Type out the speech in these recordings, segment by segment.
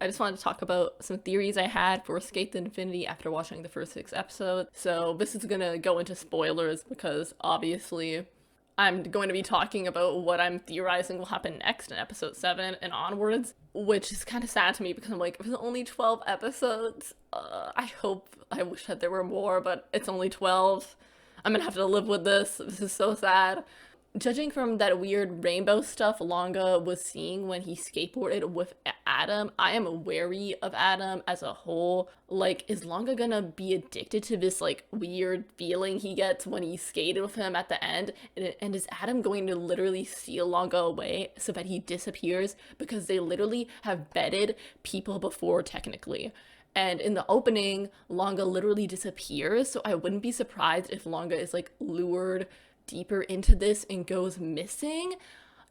I just wanted to talk about some theories I had for Sk8 the Infinity after watching the first 6 episodes. So this is gonna go into spoilers because obviously I'm going to be talking about what I'm theorizing will happen next in episode 7 and onwards, which is kind of sad to me because I'm like, there's only 12 episodes. I wish that there were more, but it's only 12. I'm gonna have to live with this. This is so sad. Judging from that weird rainbow stuff Longa was seeing when he skateboarded with Adam, I am wary of Adam as a whole. Like, is Longa gonna be addicted to this, like, weird feeling he gets when he skated with him at the end? And is Adam going to literally steal Longa away so that he disappears? Because they literally have bedded people before, technically. And in the opening, Longa literally disappears, so I wouldn't be surprised if Longa is, like, lured deeper into this and goes missing.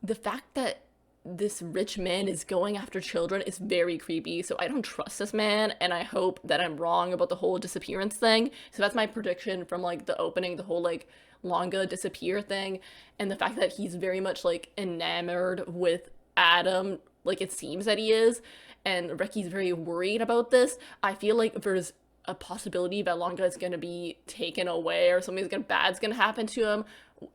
The fact that this rich man is going after children is very creepy, so I don't trust this man, and I hope that I'm wrong about the whole disappearance thing. So that's my prediction from, like, the opening, the whole, like, Longa disappear thing, and the fact that he's very much, like, enamored with Adam, like it seems that he is, and Reki's very worried about this. I feel like there's a possibility that Longa is going to be taken away or something bad's going to happen to him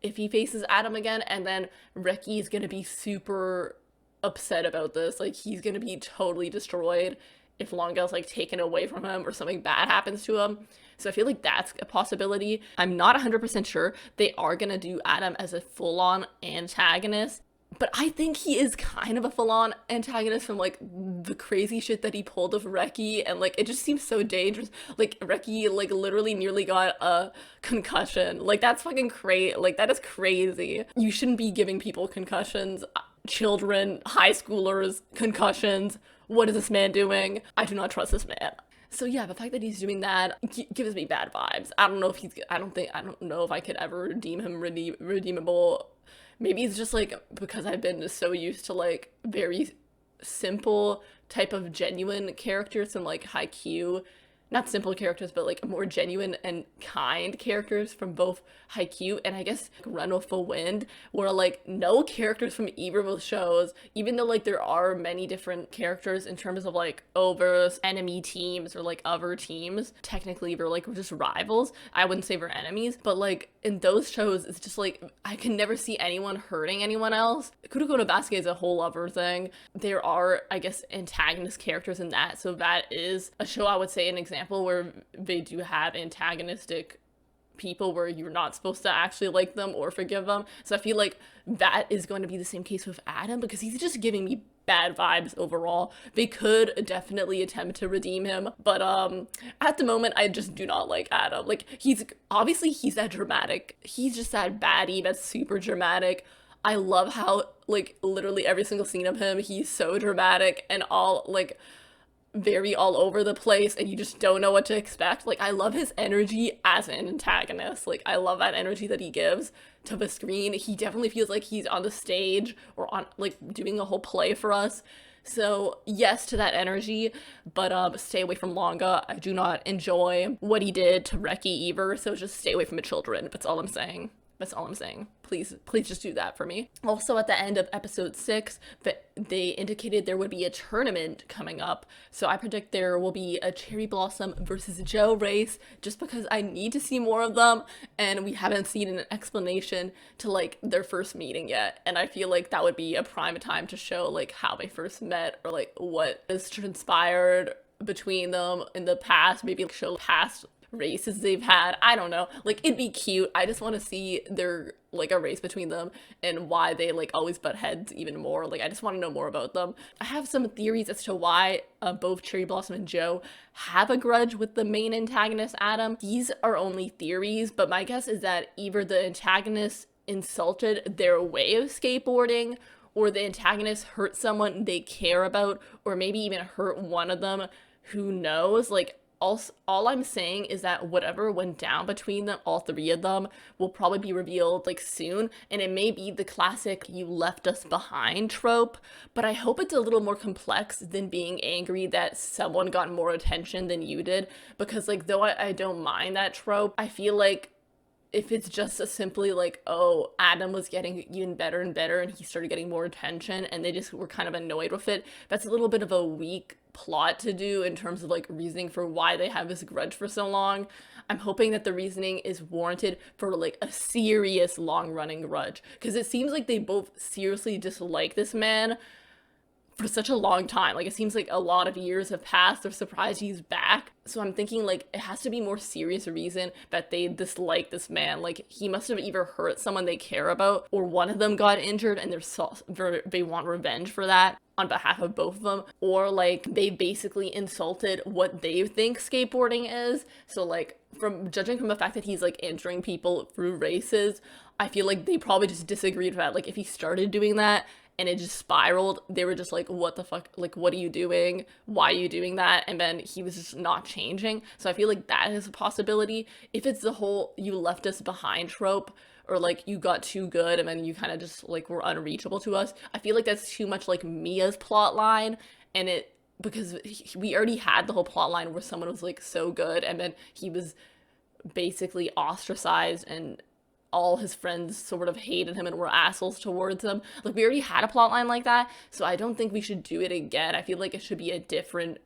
if he faces Adam again, and then Reki is going to be super upset about this. Like, he's going to be totally destroyed if Longa's, like, taken away from him or something bad happens to him. So I feel like that's a possibility. I'm not 100% sure they are going to do Adam as a full-on antagonist, but I think he is kind of a full-on antagonist from, like, the crazy shit that he pulled of Reki, and, like, it just seems so dangerous. Like, Reki, like, literally nearly got a concussion. Like, that's fucking crazy. Like, that is crazy. You shouldn't be giving people concussions. Children, high schoolers, concussions. What is this man doing? I do not trust this man. So yeah, the fact that he's doing that gives me bad vibes. I don't know if he's, I don't know if I could ever deem him redeemable. Maybe it's just, like, because I've been so used to, like, very simple type of genuine characters from, like, Haikyuu. Not simple characters, but, like, more genuine and kind characters from both Haikyuu and I guess Run with the Wind, where, like, no characters from either of those shows, even though, like, there are many different characters in terms of, like, overs, enemy teams, or, like, other teams. Technically, they're, like, just rivals. I wouldn't say they're enemies, but, like, in those shows, it's just, like, I can never see anyone hurting anyone else. Kuroko no Basuke is a whole other thing. There are, I guess, antagonist characters in that, so that is a show I would say an example where they do have antagonistic people where you're not supposed to actually like them or forgive them. So I feel like that is going to be the same case with Adam, because he's just giving me bad vibes overall. They could definitely attempt to redeem him, but at the moment I just do not like Adam. Like, he's that dramatic. He's just that baddie that's super dramatic. I love how, like, literally every single scene of him, he's so dramatic and all, like, very all over the place, and you just don't know what to expect. Like, I love his energy as an antagonist. Like, I love that energy that he gives to the screen. He definitely feels like he's on the stage or on, like, doing a whole play for us. So yes to that energy, but stay away from Longa. I do not enjoy what he did to Reki either, so just stay away from the children. That's all I'm saying. That's all I'm saying. Please just do that for me. Also, at the end of episode 6, they indicated there would be a tournament coming up. So I predict there will be a Cherry Blossom versus Joe race, just because I need to see more of them, and we haven't seen an explanation to, like, their first meeting yet. And I feel like that would be a prime time to show, like, how they first met, or, like, what has transpired between them in the past. Maybe, like, show past races they've had. I don't know. Like, it'd be cute. I just want to see their, like, a race between them and why they, like, always butt heads even more. Like, I just want to know more about them. I have some theories as to why both Cherry Blossom and Joe have a grudge with the main antagonist, Adam. These are only theories, but my guess is that either the antagonist insulted their way of skateboarding, or the antagonist hurt someone they care about, or maybe even hurt one of them. Who knows? Like, all I'm saying is that whatever went down between them, all three of them, will probably be revealed, like, soon, and it may be the classic "you left us behind" trope, but I hope it's a little more complex than being angry that someone got more attention than you did, because, like, though I don't mind that trope, I feel like if it's just a simply, like, oh, Adam was getting even better and better and he started getting more attention and they just were kind of annoyed with it, that's a little bit of a weak plot to do in terms of like reasoning for why they have this grudge for so long. I'm hoping that the reasoning is warranted for like a serious long running grudge, because it seems like they both seriously dislike this man for such a long time. Like, it seems like a lot of years have passed. They're surprised he's back. So I'm thinking, like, it has to be more serious reason that they dislike this man. Like, he must have either hurt someone they care about, or one of them got injured and they want revenge for that on behalf of both of them, or like they basically insulted what they think skateboarding is. So like, from judging from the fact that he's like injuring people through races, I feel like they probably just disagreed with that. Like, if he started doing that and it just spiraled, they were just like, what the fuck, like, what are you doing, why are you doing that? And then he was just not changing. So I feel like that is a possibility. If it's the whole you left us behind trope, or like you got too good and then you kind of just like were unreachable to us, I feel like that's too much like Mia's plot line. And it, because we already had the whole plot line where someone was like so good and then he was basically ostracized and all his friends sort of hated him and were assholes towards him. Like, we already had a plot line like that, so I don't think we should do it again. I feel like it should be a different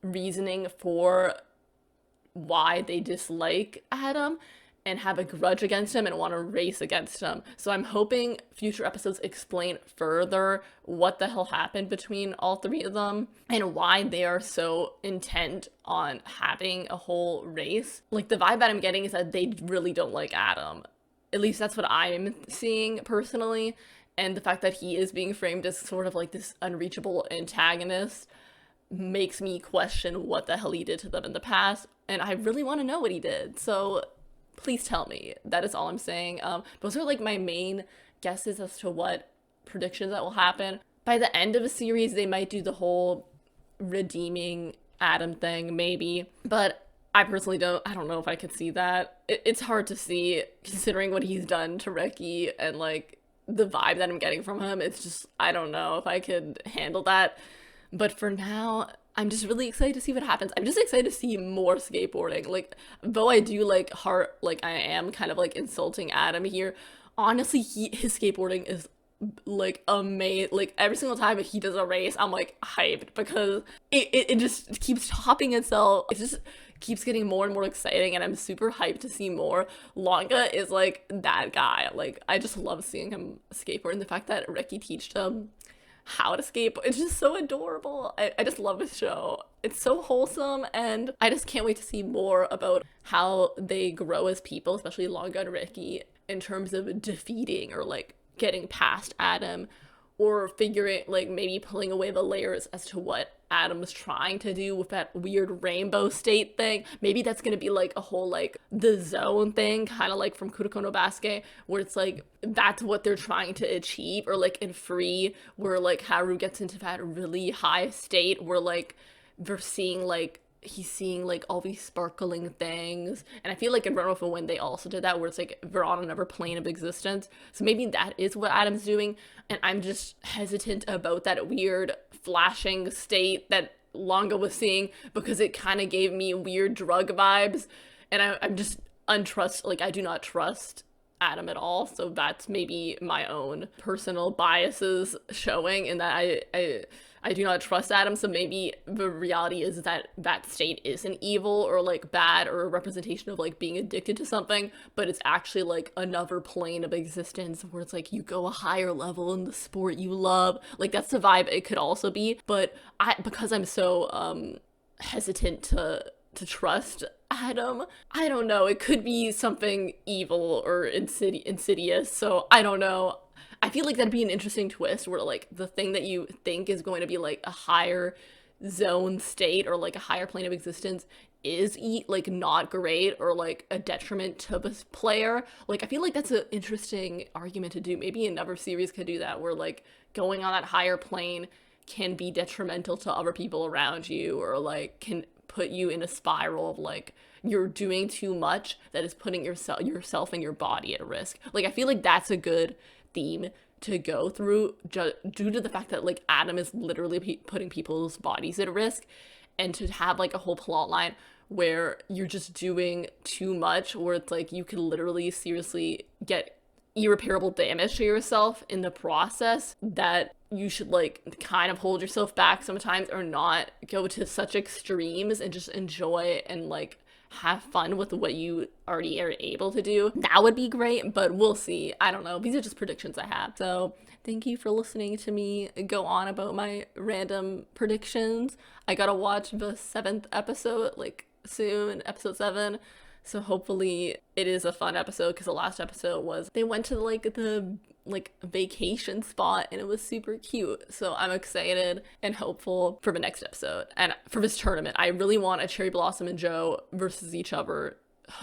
reasoning for why they dislike Adam and have a grudge against him and want to race against him. So I'm hoping future episodes explain further what the hell happened between all three of them and why they are so intent on having a whole race. Like, the vibe that I'm getting is that they really don't like Adam. At least that's what I'm seeing personally. And the fact that he is being framed as sort of like this unreachable antagonist makes me question what the hell he did to them in the past. And I really want to know what he did. So please tell me. That is all I'm saying. Those are like my main guesses as to what predictions that will happen. By the end of the series, they might do the whole redeeming Adam thing, maybe. But I personally I don't know if I could see that. It's hard to see, considering what he's done to Ricky and like the vibe that I'm getting from him. It's just, I don't know if I could handle that. But for now, I'm just really excited to see what happens. I'm just excited to see more skateboarding. Like, though I do like I am kind of like insulting Adam here, honestly, his skateboarding is like amazing. Like, every single time he does a race, I'm like hyped, because it just keeps topping itself. It just keeps getting more and more exciting, and I'm super hyped to see more. Longa is like that guy. Like, I just love seeing him skateboard, and the fact that Ricky teached him how to skateboard, it's just so adorable. I just love this show. It's so wholesome, and I just can't wait to see more about how they grow as people, especially Longa and Ricky, in terms of defeating or like getting past Adam, or figuring, like, maybe pulling away the layers as to what Adam was trying to do with that weird rainbow state thing. Maybe that's gonna be like a whole like the zone thing, kind of like from Kuroko no Basuke, where it's like that's what they're trying to achieve. Or like in Free, where like Haru gets into that really high state where like they're seeing like he's seeing like all these sparkling things. And I feel like in Run With a Wind they also did that, where it's like they're on another plane of existence. So maybe that is what Adam's doing, and I'm just hesitant about that weird flashing state that Longa was seeing, because it kind of gave me weird drug vibes, and I'm just like, I do not trust Adam at all. So that's maybe my own personal biases showing in that I do not trust Adam. So maybe the reality is that that state isn't evil or like bad or a representation of like being addicted to something, but it's actually like another plane of existence where it's like you go a higher level in the sport you love. Like, that's the vibe it could also be. But because I'm so hesitant to trust Adam, I don't know, it could be something evil or insidious. So I don't know. I feel like that'd be an interesting twist, where like the thing that you think is going to be like a higher zone state or like a higher plane of existence is like not great or like a detriment to the player. Like, I feel like that's an interesting argument to do. Maybe another series could do that, where like going on that higher plane can be detrimental to other people around you, or like can put you in a spiral of like you're doing too much that is putting yourself and your body at risk. Like, I feel like that's a good theme to go through, due to the fact that like Adam is literally putting people's bodies at risk, and to have like a whole plot line where you're just doing too much, where it's like you could literally seriously get irreparable damage to yourself in the process, that you should like kind of hold yourself back sometimes or not go to such extremes and just enjoy and like have fun with what you already are able to do. That would be great, but we'll see. I don't know. These are just predictions I have. So thank you for listening to me go on about my random predictions. I gotta watch the 7th episode like soon, episode 7. So hopefully it is a fun episode, because the last episode was they went to like the like vacation spot and it was super cute. So I'm excited and hopeful for the next episode and for this tournament. I really want a Cherry Blossom and Joe versus each other.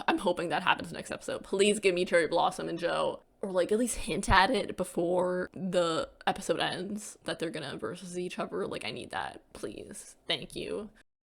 I'm hoping that happens next episode. Please give me Cherry Blossom and Joe, or like at least hint at it before the episode ends that they're gonna versus each other. Like, I need that, please. Thank you.